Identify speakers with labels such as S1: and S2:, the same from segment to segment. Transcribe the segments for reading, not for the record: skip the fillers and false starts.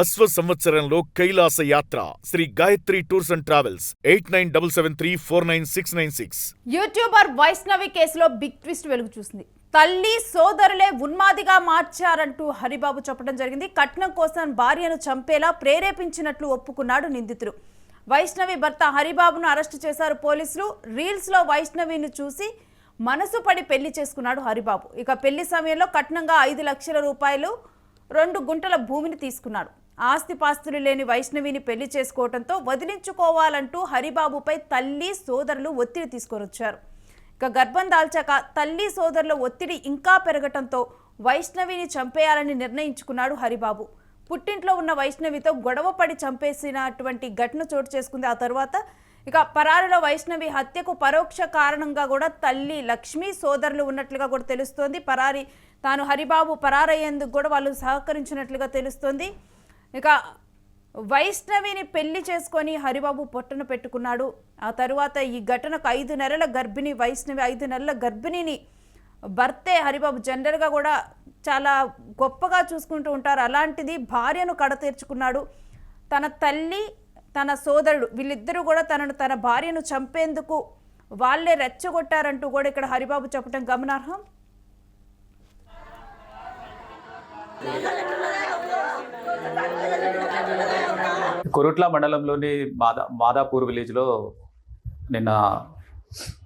S1: అశ్వ సంవత్సరంలో కైలాస యాత్ర Shri Gayatri tours and travels 8977349696.
S2: Youtuber Vaishnavi కేసులో బిగ్ ట్విస్ట్ వెలుగు చూసింది. తల్లి సోదరులే ఉన్మాదిగా మార్చారంటూ హరిబాబు చెప్పడం జరిగింది. కట్నం కోసం భార్యను చంపేలా ప్రేరేపించినట్లు ఒప్పుకున్నాడు నిందితుడు. వైష్ణవి భర్త హరిబాబును అరెస్టు చేశారు పోలీసులు. రీల్స్ లో వైష్ణవిని చూసి మనసు పడి పెళ్లి చేసుకున్నాడు హరిబాబు. ఇక పెళ్లి సమయంలో కట్నంగా 5 లక్షల రూపాయలు 2 గుంటల భూమిని తీసుకున్నాడు. ఆస్తిపాస్తులు లేని వైష్ణవిని పెళ్లి చేసుకోవడంతో వదిలించుకోవాలంటూ హరిబాబుపై తల్లి సోదరులు ఒత్తిడి తీసుకొచ్చారు. ఇక గర్భం దాల్చాక తల్లి సోదరుల ఒత్తిడి ఇంకా పెరగటంతో వైష్ణవిని చంపేయాలని నిర్ణయించుకున్నాడు హరిబాబు. పుట్టింట్లో ఉన్న వైష్ణవితో గొడవపడి చంపేసినటువంటి ఘటన చోటు చేసుకుంది. ఆ తర్వాత ఇక పరారిలో వైష్ణవి హత్యకు పరోక్ష కారణంగా కూడా తల్లి లక్ష్మి సోదరులు ఉన్నట్లుగా కూడా తెలుస్తోంది. తాను హరిబాబు పరారయ్యేందుకు కూడా వాళ్ళు సహకరించినట్లుగా తెలుస్తోంది. ఇక వైష్ణవిని పెళ్లి చేసుకొని హరిబాబు పొట్టన పెట్టుకున్నాడు. ఆ తరువాత ఈ ఘటనకు 5 నెలల గర్భిణి వైష్ణవి 5 నెలల గర్భిణిని భర్తే హరిబాబు జనరల్గా కూడా చాలా గొప్పగా చూసుకుంటూ ఉంటారు. అలాంటిది భార్యను కడతీర్చుకున్నాడు. తన తల్లి తన సోదరుడు వీళ్ళిద్దరూ కూడా తన భార్యను చంపేందుకు వాళ్ళే రెచ్చగొట్టారంటూ కూడా ఇక్కడ హరిబాబు చెప్పడం గమనార్హం.
S3: కొరుట్ల మండలంలోని మాదాపూర్ విలేజ్లో నిన్న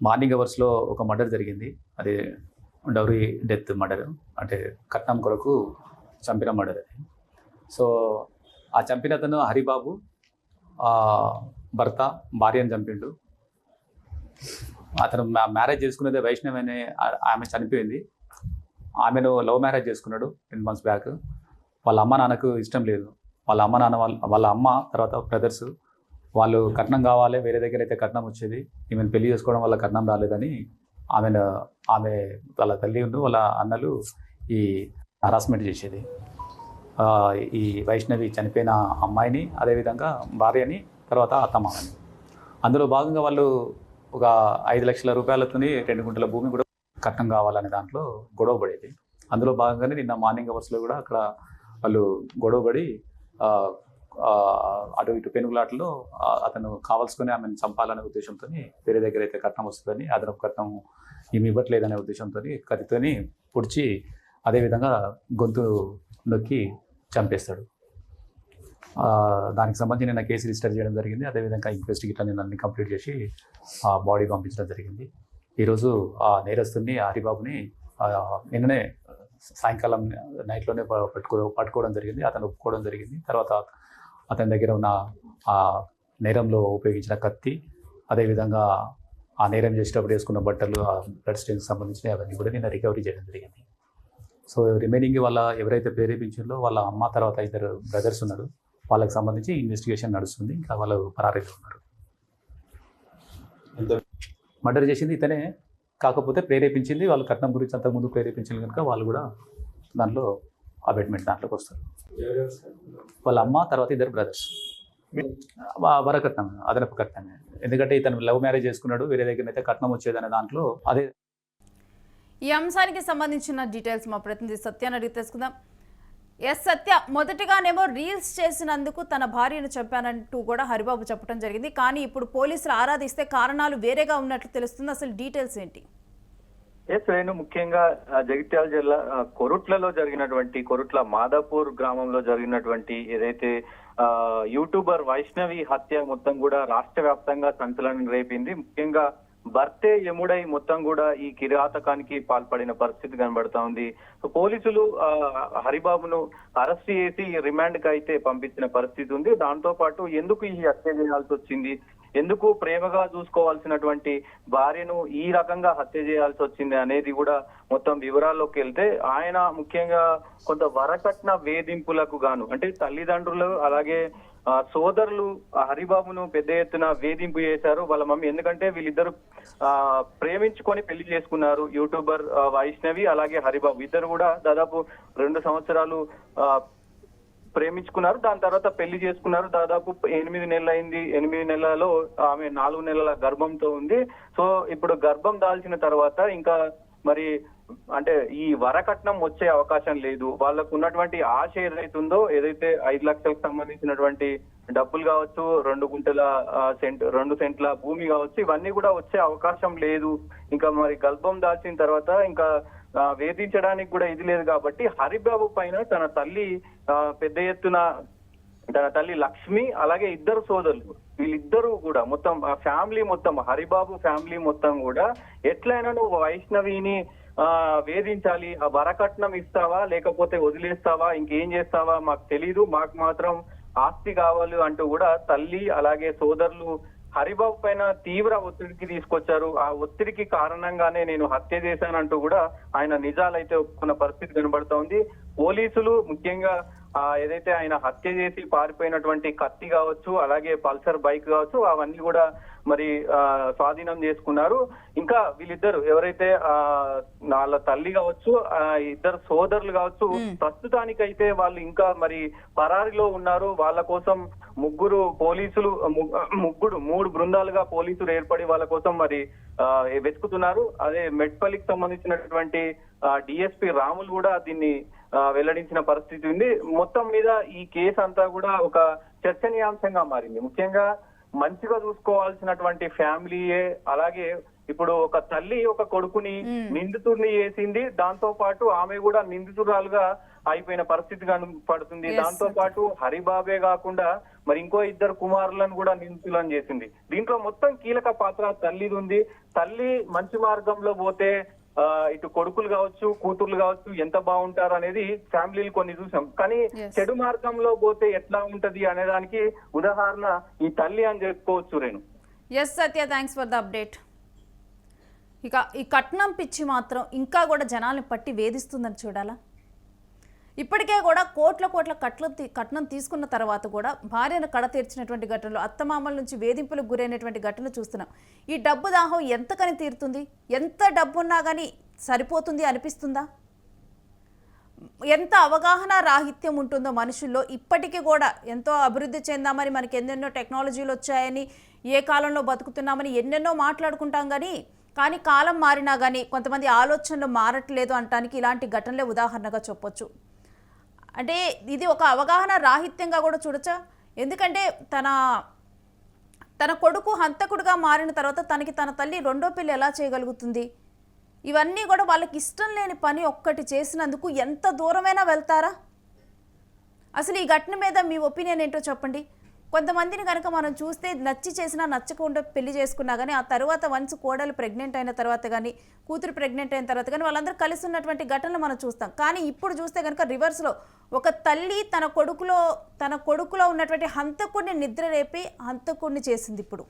S3: మార్నింగ్ అవర్స్లో ఒక మర్డర్ జరిగింది. అది డౌరీ డెత్ మర్డర్, అంటే కట్నం కొరకు చంపిన మర్డర్ అది. సో ఆ చంపిన అతను హరిబాబు భర్త భార్యను చంపిండు. అతను మ్యారేజ్ చేసుకునేది వైష్ణవి అనే ఆమె చనిపోయింది. ఆమెను లవ్ మ్యారేజ్ చేసుకున్నాడు 10 months బ్యాక్. వాళ్ళ అమ్మ నాన్నకు ఇష్టం లేదు. వాళ్ళ అమ్మ నాన్న వాళ్ళ అమ్మ తర్వాత బ్రదర్స్ వాళ్ళు కట్నం కావాలి, వేరే దగ్గర అయితే కట్నం వచ్చేది, ఈమెను పెళ్లి చేసుకోవడం వల్ల కట్నం రాలేదని ఆమె వాళ్ళ తల్లి వాళ్ళ అన్నలు ఈ హరాస్మెంట్ చేసేది. ఈ వైష్ణవి చనిపోయిన అమ్మాయిని, అదేవిధంగా భార్యని, తర్వాత అత్తమ్మని. అందులో భాగంగా వాళ్ళు ఒక 5 లక్షల రూపాయలతో 2 గుంటల భూమి కూడా కట్నం కావాలనే దాంట్లో గొడవ పడేది. అందులో భాగంగానే నిన్న మార్నింగ్ అవర్స్లో కూడా అక్కడ వాళ్ళు గొడవపడి అటు ఇటు పెనుగులాటలో అతను కావాల్సుకొని ఆమెను చంపాలనే ఉద్దేశంతో వేరే దగ్గర అయితే కట్నం వస్తుందని, అదనపు కట్నం ఏమి ఇవ్వట్లేదనే ఉద్దేశంతో కత్తితోని పొడిచి అదేవిధంగా గొంతు నొక్కి చంపేస్తాడు. దానికి సంబంధించి నిన్న కేసు రిజిస్టర్ చేయడం జరిగింది. అదేవిధంగా ఇన్వెస్టిగేషన్ నిన్న అన్ని కంప్లీట్ చేసి ఆ బాడీ పంపించడం జరిగింది. ఈరోజు ఆ నేరస్తుని హరిబాబుని నిన్ననే సాయంకాలం నైట్లోనే పట్టుకోవడం జరిగింది. అతను ఒప్పుకోవడం జరిగింది. తర్వాత అతని దగ్గర ఉన్న ఆ నేరంలో ఉపయోగించిన కత్తి, అదేవిధంగా ఆ నేరం చేసేటప్పుడు వేసుకున్న బట్టలు, ఆ బ్లడ్ స్టెయిన్కి సంబంధించినవి అవన్నీ కూడా నిన్న రికవరీ చేయడం జరిగింది. సో రిమైనింగ్ వాళ్ళ ఎవరైతే ప్రేరేపించారో వాళ్ళ అమ్మ తర్వాత 2 బ్రదర్స్ ఉన్నారు. వాళ్ళకి సంబంధించి ఇన్వెస్టిగేషన్ నడుస్తుంది. ఇంకా వాళ్ళు పరారీలో ఉన్నారు. మర్డర్ చేసింది ఇతనే, కాకపోతే ప్రేరేపించింది వాళ్ళు కట్నం గురించి అంతకుముందు ప్రేరేపించింది కనుక వాళ్ళు కూడా దాంట్లో అబెట్మెంట్ దాంట్లోకి వస్తారు. వాళ్ళ అమ్మ తర్వాత 2 బ్రదర్స్. వరకట్నం, అదనపు కట్నమే. ఎందుకంటే ఇతను లవ్ మ్యారేజ్ చేసుకున్నాడు, వేరే దగ్గర అయితే కట్నం వచ్చేదనే దాంట్లో అదే.
S2: ఈ అంశానికి సంబంధించిన డీటెయిల్స్ మా ప్రతినిధి సత్యాన్ని అడిగి తెలుసుకుందాం. సత్య, మొదటిగానేమో రీల్స్ చేసినందుకు తన భార్యను చంపానంటూ కూడా హరిబాబు చెప్పడం జరిగింది. కానీ ఇప్పుడు పోలీసులు ఆరాధిస్తే కారణాలు వేరేగా ఉన్నట్లు తెలుస్తుంది. అసలు డీటెయిల్స్ ఏంటి?
S4: నేను ముఖ్యంగా జగిత్యాల జిల్లా కొరుట్ల మాదాపూర్ గ్రామంలో జరిగినటువంటి ఏదైతే యూట్యూబర్ వైష్ణవి హత్య మొత్తం కూడా రాష్ట్ర వ్యాప్తంగా సంచలనం రేపింది. ముఖ్యంగా భర్తే యముడై మొత్తం కూడా ఈ కిరాతకానికి పాల్పడిన పరిస్థితి కనబడతా ఉంది. పోలీసులు హరిబాబును అరెస్ట్ చేసి రిమాండ్ కి అయితే పంపించిన పరిస్థితి ఉంది. దాంతో పాటు ఎందుకు ఈ హత్య చేయాల్సి వచ్చింది, ఎందుకు ప్రేమగా చూసుకోవాల్సినటువంటి భార్యను ఈ రకంగా హత్య చేయాల్సి వచ్చింది అనేది కూడా మొత్తం వివరాల్లోకి వెళ్తే, ఆయన ముఖ్యంగా కొంత వరకట్న వేధింపులకు గాను, అంటే తల్లిదండ్రులు అలాగే సోదరులు హరిబాబును పెద్ద ఎత్తున వేధింపు చేశారు వాళ్ళ మమ్మీ. ఎందుకంటే వీళ్ళిద్దరు ప్రేమించుకొని పెళ్లి చేసుకున్నారు. యూట్యూబర్ వైష్ణవి అలాగే హరిబాబు ఇద్దరు కూడా దాదాపు 2 సంవత్సరాలు ప్రేమించుకున్నారు. దాని తర్వాత పెళ్లి చేసుకున్నారు. దాదాపు 8 నెలలు అయింది. 8 నెలలలో ఆమె 4 నెలల గర్భంతో ఉంది. సో ఇప్పుడు గర్భం దాల్చిన తర్వాత ఇంకా మరి అంటే ఈ వరకట్నం వచ్చే అవకాశం లేదు. వాళ్ళకు ఉన్నటువంటి ఆశ ఏదైతుందో, ఏదైతే 5 లక్షలకు సంబంధించినటువంటి డబ్బులు కావచ్చు, 2 సెంట్ల భూమి కావచ్చు, ఇవన్నీ కూడా వచ్చే అవకాశం లేదు. ఇంకా మరి గర్భం దాల్చిన తర్వాత ఇంకా వేధించడానికి కూడా ఇది లేదు కాబట్టి హరిబాబు పైన తన తల్లి పెద్ద ఎత్తున, తన తల్లి లక్ష్మి అలాగే ఇద్దరు సోదరులు, వీళ్ళిద్దరూ కూడా మొత్తం ఫ్యామిలీ మొత్తం, హరిబాబు ఫ్యామిలీ మొత్తం కూడా ఎట్లయినా నువ్వు వైష్ణవిని వేధించాలి, ఆ వరకట్నం ఇస్తావా లేకపోతే వదిలేస్తావా, ఇంకేం చేస్తావా మాకు తెలీదు, మాకు మాత్రం ఆస్తి కావాలి అంటూ కూడా తల్లి అలాగే సోదరులు హరిబాబు పైన తీవ్ర ఒత్తిడికి తీసుకొచ్చారు. ఆ ఒత్తిడికి కారణంగానే నేను హత్య చేశానంటూ కూడా ఆయన నిజాలైతే ఒప్పుకున్న పరిస్థితి కనబడుతోంది. పోలీసులు ముఖ్యంగా ఏదైతే ఆయన హత్య చేసి పారిపోయినటువంటి కత్తి కావచ్చు, అలాగే పల్సర్ బైక్ కావచ్చు, అవన్నీ కూడా మరి స్వాధీనం చేసుకున్నారు. ఇంకా వీళ్ళిద్దరు ఎవరైతే వాళ్ళ తల్లి కావచ్చు, ఇద్దరు సోదరులు కావచ్చు, ప్రస్తుతానికైతే వాళ్ళు ఇంకా మరి పరారిలో ఉన్నారు. వాళ్ళ కోసం పోలీసులు 3 బృందాలుగా పోలీసులు ఏర్పడి వాళ్ళ కోసం మరి వెతుకుతున్నారు. అదే మెట్పల్లికి సంబంధించినటువంటి డిఎస్పీ రాములు కూడా దీన్ని వెల్లడించిన పరిస్థితి ఉంది. మొత్తం మీద ఈ కేసు అంతా కూడా ఒక చర్చనీయాంశంగా మారింది. ముఖ్యంగా మంచిగా చూసుకోవాల్సినటువంటి ఫ్యామిలీయే, అలాగే ఇప్పుడు ఒక తల్లి ఒక కొడుకుని నిందితుడిని చేసింది, దాంతో పాటు ఆమె కూడా నిందితురాలుగా అయిపోయిన పరిస్థితి కనపడుతుంది. దాంతో పాటు హరిబాబే కాకుండా మరి ఇంకో 2 కుమారులను కూడా నిందితులను చేసింది. దీంట్లో మొత్తం కీలక పాత్ర తల్లిది ఉంది. తల్లి మంచి మార్గంలో పోతే ఇటు కొడుకులు కావచ్చు, కూతుర్లు కావచ్చు ఎంత బాగుంటారు అనేది ఫ్యామిలీలు కొన్ని చూసాం. కానీ చెడు మార్గంలో పోతే ఎట్లా ఉంటది అనే దానికి ఉదాహరణ ఈ తల్లి అని చెప్పుకోవచ్చు. Renu.
S2: Yes Satya, thanks for the update. ఇక ఈ కట్నం పిచ్చి మాత్రం ఇంకా కూడా జనాల్ని పట్టి వేధిస్తుందని చూడాలా. ఇప్పటికే కూడా కోట్ల కట్నం తీసుకున్న తర్వాత కూడా భార్యను కడ తీర్చినటువంటి ఘటనలు, అత్తమామల నుంచి వేధింపులకు గురైనటువంటి ఘటనలు చూస్తున్నాం. ఈ డబ్బు దాహం ఎంతకని తీరుతుంది? ఎంత డబ్బున్నా కానీ సరిపోతుంది అనిపిస్తుందా? ఎంత అవగాహన రాహిత్యం ఉంటుందో మనుషుల్లో. ఇప్పటికీ కూడా ఎంతో అభివృద్ధి చెందామని, మనకి ఎన్నెన్నో టెక్నాలజీలు వచ్చాయని, ఏ కాలంలో బతుకుతున్నామని ఎన్నెన్నో మాట్లాడుకుంటాం. కానీ కాలం మారినా కానీ కొంతమంది ఆలోచనలు మారట్లేదు అనటానికి ఇలాంటి ఘటనలే ఉదాహరణగా చెప్పొచ్చు. అంటే ఇది ఒక అవగాహన రాహిత్యంగా కూడా చూడొచ్చా? ఎందుకంటే తన కొడుకు హంతకుడిగా మారిన తర్వాత తన తల్లి రెండో పెళ్లి ఎలా చేయగలుగుతుంది? ఇవన్నీ కూడా వాళ్ళకి ఇష్టం లేని పని ఒక్కటి చేసినందుకు ఎంత దూరమైనా వెళ్తారా? అసలు ఈ ఘటన మీద మీ ఒపీనియన్ ఏంటో చెప్పండి. కొంతమందిని కనుక మనం చూస్తే నచ్చి చేసినా నచ్చకుండా పెళ్లి చేసుకున్నా కానీ ఆ తర్వాత వన్స్ కోడలు ప్రెగ్నెంట్ అయిన తర్వాత కానీ, కూతురు ప్రెగ్నెంట్ అయిన తర్వాత కానీ వాళ్ళందరూ కలిసి ఉన్నటువంటి ఘటనలు మనం చూస్తాం. కానీ ఇప్పుడు చూస్తే కనుక రివర్స్లో ఒక తల్లి తన కొడుకులో ఉన్నటువంటి హంతకుడిని నిద్ర రేపి హంతకుడిని చేసింది ఇప్పుడు.